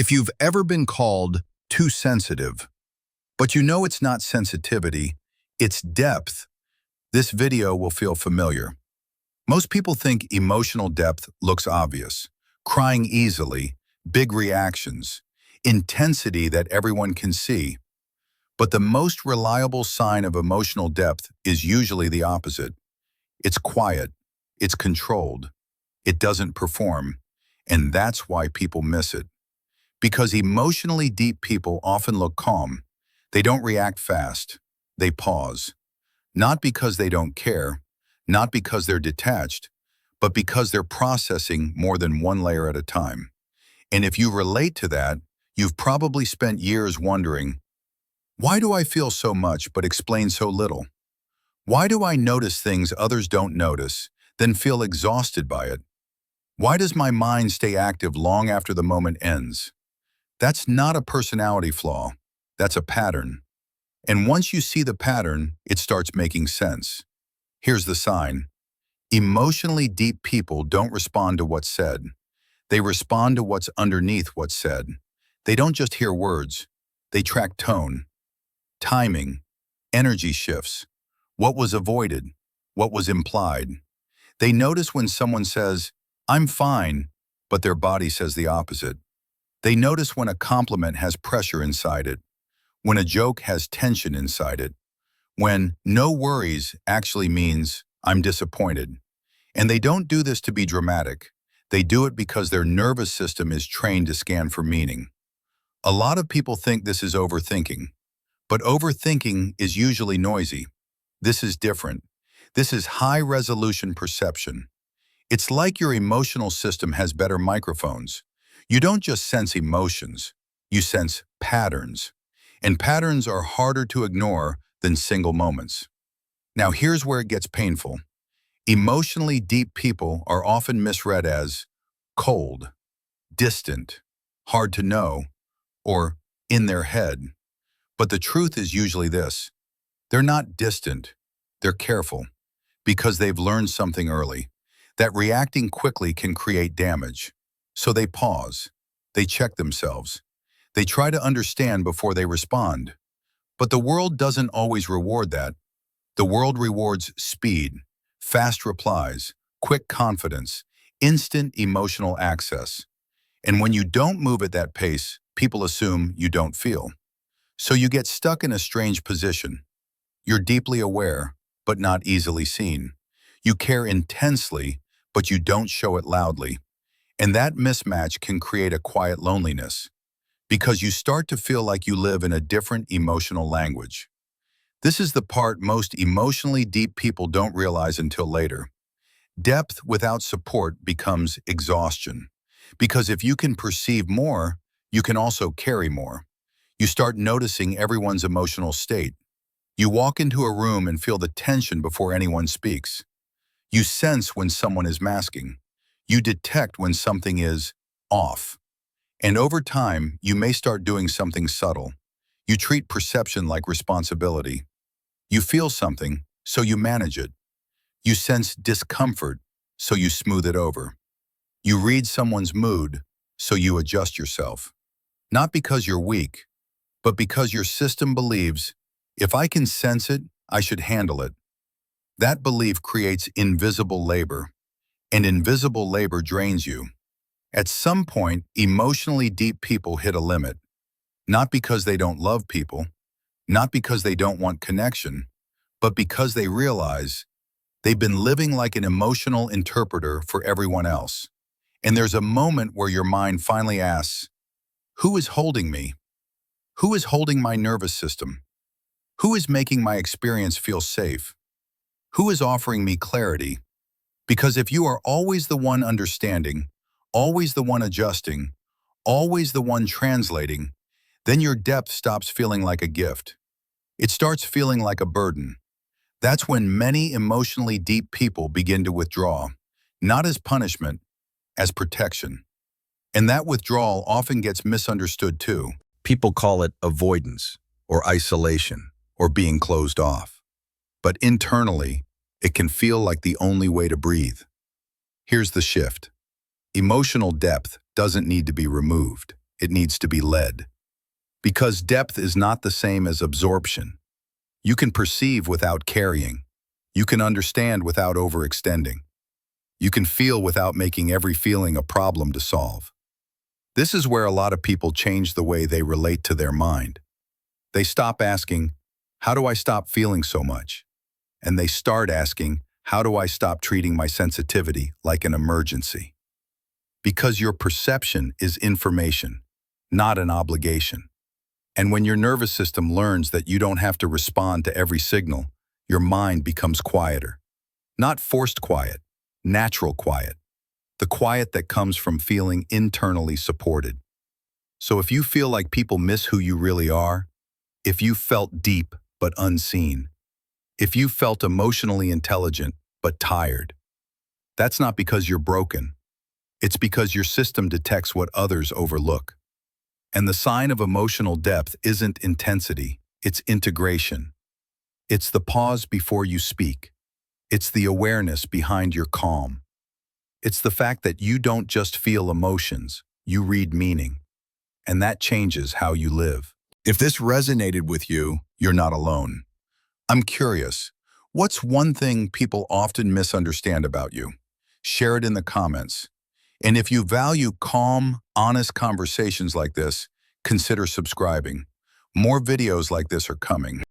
If you've ever been called too sensitive, but you know it's not sensitivity, it's depth, this video will feel familiar. Most people think emotional depth looks obvious. Crying easily, big reactions, intensity that everyone can see. But the most reliable sign of emotional depth is usually the opposite. It's quiet, it's controlled, it doesn't perform, and that's why people miss it. Because emotionally deep people often look calm. They don't react fast. They pause. Not because they don't care, not because they're detached, but because they're processing more than one layer at a time. And if you relate to that, you've probably spent years wondering, why do I feel so much but explain so little? Why do I notice things others don't notice, then feel exhausted by it? Why does my mind stay active long after the moment ends? That's not a personality flaw. That's a pattern. And once you see the pattern, it starts making sense. Here's the sign. Emotionally deep people don't respond to what's said. They respond to what's underneath what's said. They don't just hear words. They track tone, timing, energy shifts, what was avoided, what was implied. They notice when someone says, "I'm fine," but their body says the opposite. They notice when a compliment has pressure inside it, when a joke has tension inside it, when "no worries" actually means "I'm disappointed." And they don't do this to be dramatic. They do it because their nervous system is trained to scan for meaning. A lot of people think this is overthinking, but overthinking is usually noisy. This is different. This is high-resolution perception. It's like your emotional system has better microphones. You don't just sense emotions, you sense patterns. And patterns are harder to ignore than single moments. Now here's where it gets painful. Emotionally deep people are often misread as cold, distant, hard to know, or in their head. But the truth is usually this. They're not distant, they're careful, because they've learned something early, that reacting quickly can create damage. So they pause, they check themselves, they try to understand before they respond. But the world doesn't always reward that. The world rewards speed, fast replies, quick confidence, instant emotional access. And when you don't move at that pace, people assume you don't feel. So you get stuck in a strange position. You're deeply aware, but not easily seen. You care intensely, but you don't show it loudly. And that mismatch can create a quiet loneliness, because you start to feel like you live in a different emotional language. This is the part most emotionally deep people don't realize until later. Depth without support becomes exhaustion, because if you can perceive more, you can also carry more. You start noticing everyone's emotional state. You walk into a room and feel the tension before anyone speaks. You sense when someone is masking. You detect when something is off. And over time, you may start doing something subtle. You treat perception like responsibility. You feel something, so you manage it. You sense discomfort, so you smooth it over. You read someone's mood, so you adjust yourself. Not because you're weak, but because your system believes, if I can sense it, I should handle it. That belief creates invisible labor, and invisible labor drains you. At some point, emotionally deep people hit a limit, not because they don't love people, not because they don't want connection, but because they realize they've been living like an emotional interpreter for everyone else. And there's a moment where your mind finally asks, who is holding me? Who is holding my nervous system? Who is making my experience feel safe? Who is offering me clarity? Because if you are always the one understanding, always the one adjusting, always the one translating, then your depth stops feeling like a gift. It starts feeling like a burden. That's when many emotionally deep people begin to withdraw, not as punishment, as protection. And that withdrawal often gets misunderstood too. People call it avoidance, or isolation, or being closed off. But internally, it can feel like the only way to breathe. Here's the shift. Emotional depth doesn't need to be removed. it needs to be led. Because depth is not the same as absorption. You can perceive without carrying. You can understand without overextending. You can feel without making every feeling a problem to solve. This is where a lot of people change the way they relate to their mind. They stop asking, how do I stop feeling so much? And they start asking, how do I stop treating my sensitivity like an emergency? Because your perception is information, not an obligation. And when your nervous system learns that you don't have to respond to every signal, your mind becomes quieter. Not forced quiet, natural quiet. The quiet that comes from feeling internally supported. So if you feel like people miss who you really are, if you felt deep but unseen, if you felt emotionally intelligent but tired, that's not because you're broken. It's because your system detects what others overlook. And the sign of emotional depth isn't intensity, it's integration. It's the pause before you speak. It's the awareness behind your calm. It's the fact that you don't just feel emotions, you read meaning. And that changes how you live. If this resonated with you, you're not alone. I'm curious, what's one thing people often misunderstand about you? Share it in the comments. And if you value calm, honest conversations like this, consider subscribing. More videos like this are coming.